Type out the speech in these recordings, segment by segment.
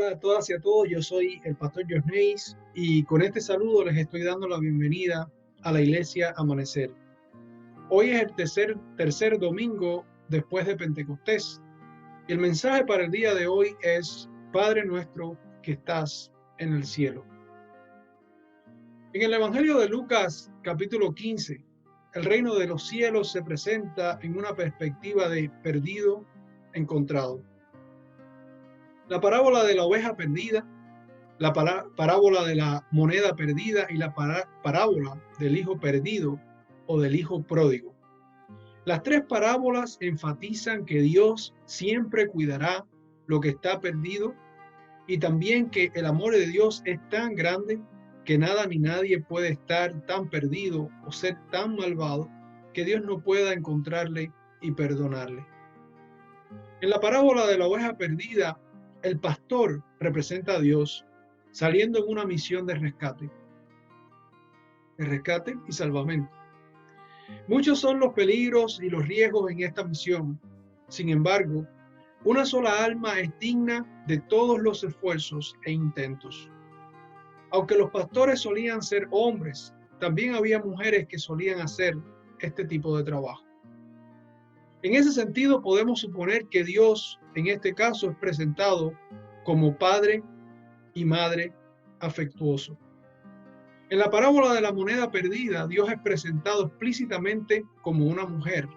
Hola a todas y a todos, yo soy el pastor Josneis y con este saludo les estoy dando la bienvenida a la iglesia Amanecer. Hoy es el tercer domingo después de Pentecostés y el mensaje para el día de hoy es: Padre nuestro que estás en el cielo. En el Evangelio de Lucas capítulo 15, el reino de los cielos se presenta en una perspectiva de perdido, encontrado. La parábola de la oveja perdida, la parábola de la moneda perdida y la parábola del hijo perdido o del hijo pródigo. Las tres parábolas enfatizan que Dios siempre cuidará lo que está perdido y también que el amor de Dios es tan grande que nada ni nadie puede estar tan perdido o ser tan malvado que Dios no pueda encontrarle y perdonarle. En la parábola de la oveja perdida, el pastor representa a Dios saliendo en una misión de rescate y salvamento. Muchos son los peligros y los riesgos en esta misión. Sin embargo, una sola alma es digna de todos los esfuerzos e intentos. Aunque los pastores solían ser hombres, también había mujeres que solían hacer este tipo de trabajo. En ese sentido, podemos suponer que Dios, en este caso, es presentado como padre y madre afectuoso. En la parábola de la moneda perdida, Dios es presentado explícitamente como una mujer.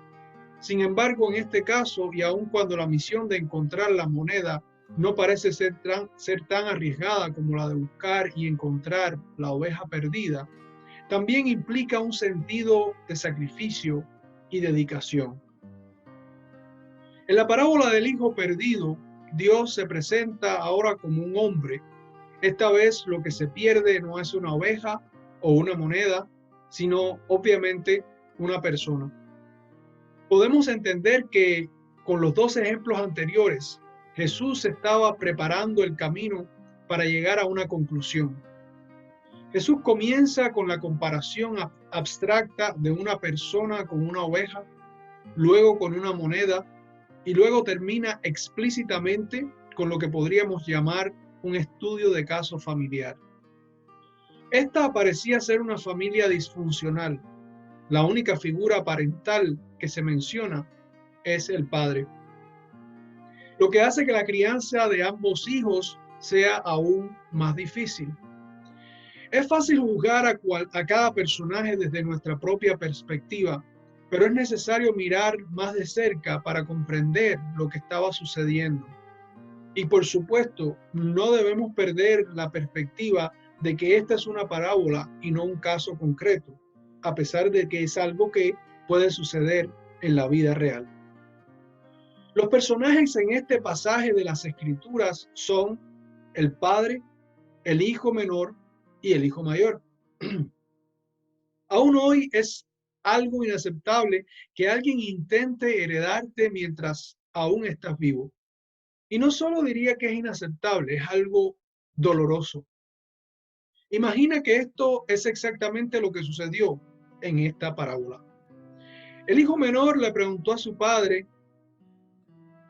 Sin embargo, en este caso, y aun cuando la misión de encontrar la moneda no parece ser tan arriesgada como la de buscar y encontrar la oveja perdida, también implica un sentido de sacrificio y dedicación. En la parábola del hijo perdido, Dios se presenta ahora como un hombre. Esta vez lo que se pierde no es una oveja o una moneda, sino obviamente una persona. Podemos entender que con los dos ejemplos anteriores, Jesús estaba preparando el camino para llegar a una conclusión. Jesús comienza con la comparación abstracta de una persona con una oveja, luego con una moneda, y luego termina explícitamente con lo que podríamos llamar un estudio de caso familiar. Esta parecía ser una familia disfuncional. La única figura parental que se menciona es el padre, lo que hace que la crianza de ambos hijos sea aún más difícil. Es fácil juzgar a cada personaje desde nuestra propia perspectiva, pero es necesario mirar más de cerca para comprender lo que estaba sucediendo. Y por supuesto, no debemos perder la perspectiva de que esta es una parábola y no un caso concreto, a pesar de que es algo que puede suceder en la vida real. Los personajes en este pasaje de las Escrituras son el padre, el hijo menor y el hijo mayor. Aún hoy es algo inaceptable que alguien intente heredarte mientras aún estás vivo. Y no solo diría que es inaceptable, es algo doloroso. Imagina que esto es exactamente lo que sucedió en esta parábola. El hijo menor le preguntó a su padre,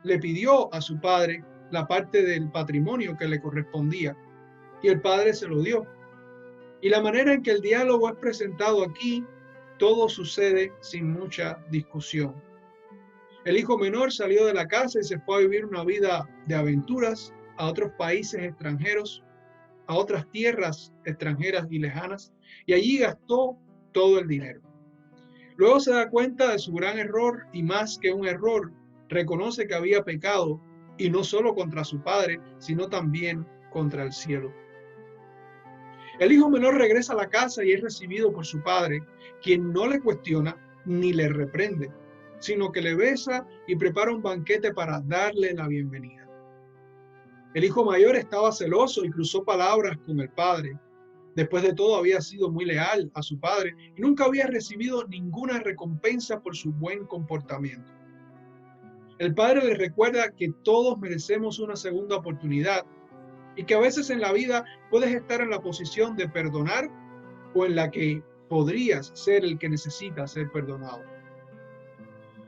le pidió a su padre la parte del patrimonio que le correspondía y el padre se lo dio. Y la manera en que el diálogo es presentado aquí, todo sucede sin mucha discusión. El hijo menor salió de la casa y se fue a vivir una vida de aventuras a otros países extranjeros, a otras tierras extranjeras y lejanas, y allí gastó todo el dinero. Luego se da cuenta de su gran error y, más que un error, reconoce que había pecado, y no solo contra su padre, sino también contra el cielo. El hijo menor regresa a la casa y es recibido por su padre, quien no le cuestiona ni le reprende, sino que le besa y prepara un banquete para darle la bienvenida. El hijo mayor estaba celoso y cruzó palabras con el padre. Después de todo, había sido muy leal a su padre y nunca había recibido ninguna recompensa por su buen comportamiento. El padre le recuerda que todos merecemos una segunda oportunidad y que a veces en la vida puedes estar en la posición de perdonar o en la que podrías ser el que necesita ser perdonado.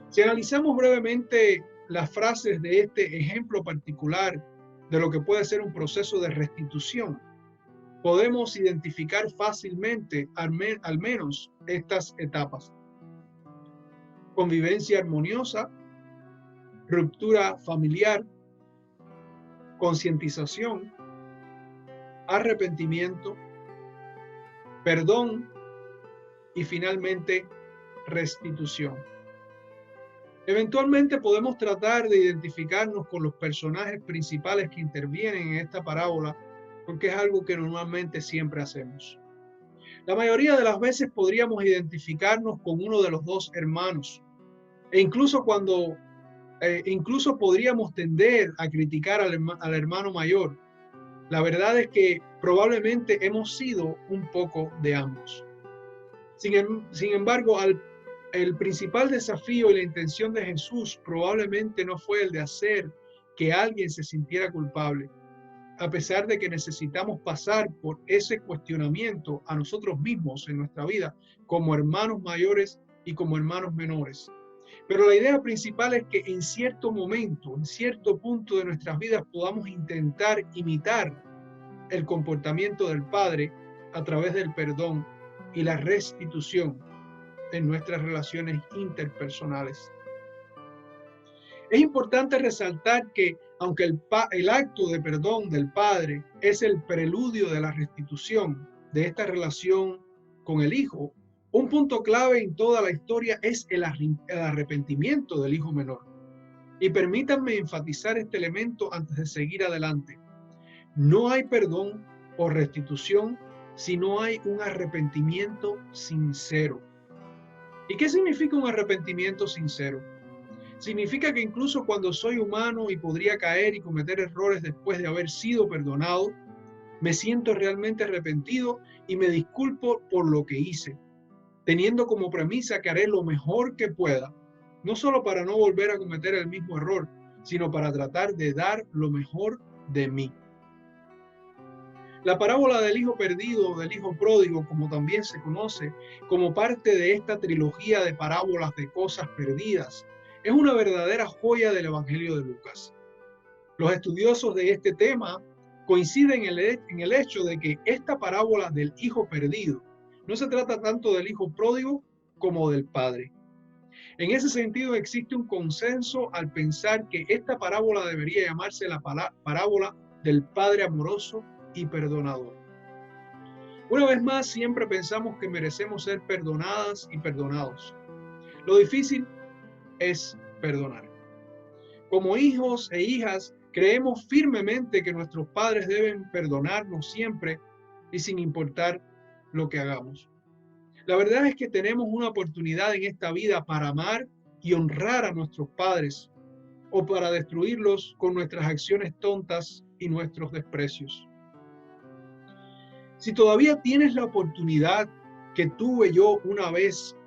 Si analizamos brevemente las frases de este ejemplo particular, de lo que puede ser un proceso de restitución, podemos identificar fácilmente al menos estas etapas: convivencia armoniosa, ruptura familiar, concientización, arrepentimiento, perdón y finalmente restitución. Eventualmente podemos tratar de identificarnos con los personajes principales que intervienen en esta parábola, porque es algo que normalmente siempre hacemos. La mayoría de las veces podríamos identificarnos con uno de los dos hermanos, e incluso podríamos tender a criticar al hermano mayor. La verdad es que probablemente hemos sido un poco de ambos. Sin embargo, el principal desafío y la intención de Jesús probablemente no fue el de hacer que alguien se sintiera culpable, a pesar de que necesitamos pasar por ese cuestionamiento a nosotros mismos en nuestra vida como hermanos mayores y como hermanos menores. Pero la idea principal es que en cierto momento, en cierto punto de nuestras vidas, podamos intentar imitar el comportamiento del Padre a través del perdón y la restitución en nuestras relaciones interpersonales. Es importante resaltar que aunque el acto de perdón del Padre es el preludio de la restitución de esta relación con el Hijo, un punto clave en toda la historia es el arrepentimiento del hijo menor. Y permítanme enfatizar este elemento antes de seguir adelante. No hay perdón o restitución si no hay un arrepentimiento sincero. ¿Y qué significa un arrepentimiento sincero? Significa que incluso cuando soy humano y podría caer y cometer errores después de haber sido perdonado, me siento realmente arrepentido y me disculpo por lo que hice, teniendo como premisa que haré lo mejor que pueda, no solo para no volver a cometer el mismo error, sino para tratar de dar lo mejor de mí. La parábola del hijo perdido, del hijo pródigo, como también se conoce como parte de esta trilogía de parábolas de cosas perdidas, es una verdadera joya del Evangelio de Lucas. Los estudiosos de este tema coinciden en el hecho de que esta parábola del hijo perdido no se trata tanto del hijo pródigo como del padre. En ese sentido existe un consenso al pensar que esta parábola debería llamarse la parábola del padre amoroso y perdonador. Una vez más, siempre pensamos que merecemos ser perdonadas y perdonados. Lo difícil es perdonar. Como hijos e hijas, creemos firmemente que nuestros padres deben perdonarnos siempre y sin importar lo que hagamos. La verdad es que tenemos una oportunidad en esta vida para amar y honrar a nuestros padres o para destruirlos con nuestras acciones tontas y nuestros desprecios. Si todavía tienes la oportunidad que tuve yo una vez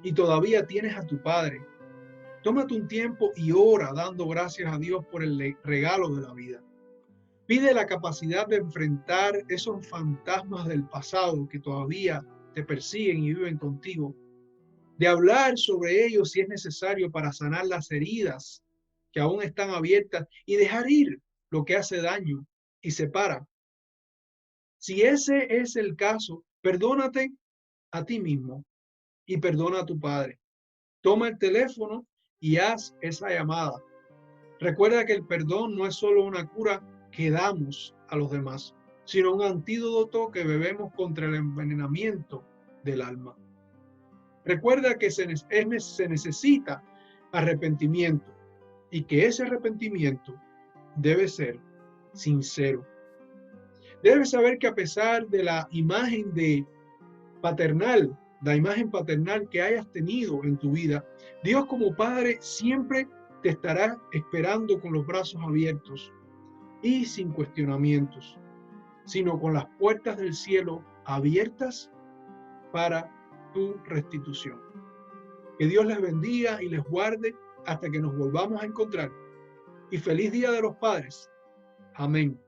y todavía tienes a tu padre, tómate un tiempo y ora dando gracias a Dios por el regalo de la vida. Pide la capacidad de enfrentar esos fantasmas del pasado que todavía te persiguen y viven contigo, de hablar sobre ellos si es necesario para sanar las heridas que aún están abiertas y dejar ir lo que hace daño y separa. Si ese es el caso, perdónate a ti mismo y perdona a tu padre. Toma el teléfono y haz esa llamada. Recuerda que el perdón no es solo una cura que damos a los demás, sino un antídoto que bebemos contra el envenenamiento del alma. Recuerda que se necesita arrepentimiento y que ese arrepentimiento debe ser sincero. Debes saber que a pesar de la imagen paternal que hayas tenido en tu vida, Dios como Padre siempre te estará esperando con los brazos abiertos y sin cuestionamientos, sino con las puertas del cielo abiertas para tu restitución. Que Dios les bendiga y les guarde hasta que nos volvamos a encontrar. Y feliz Día de los Padres. Amén.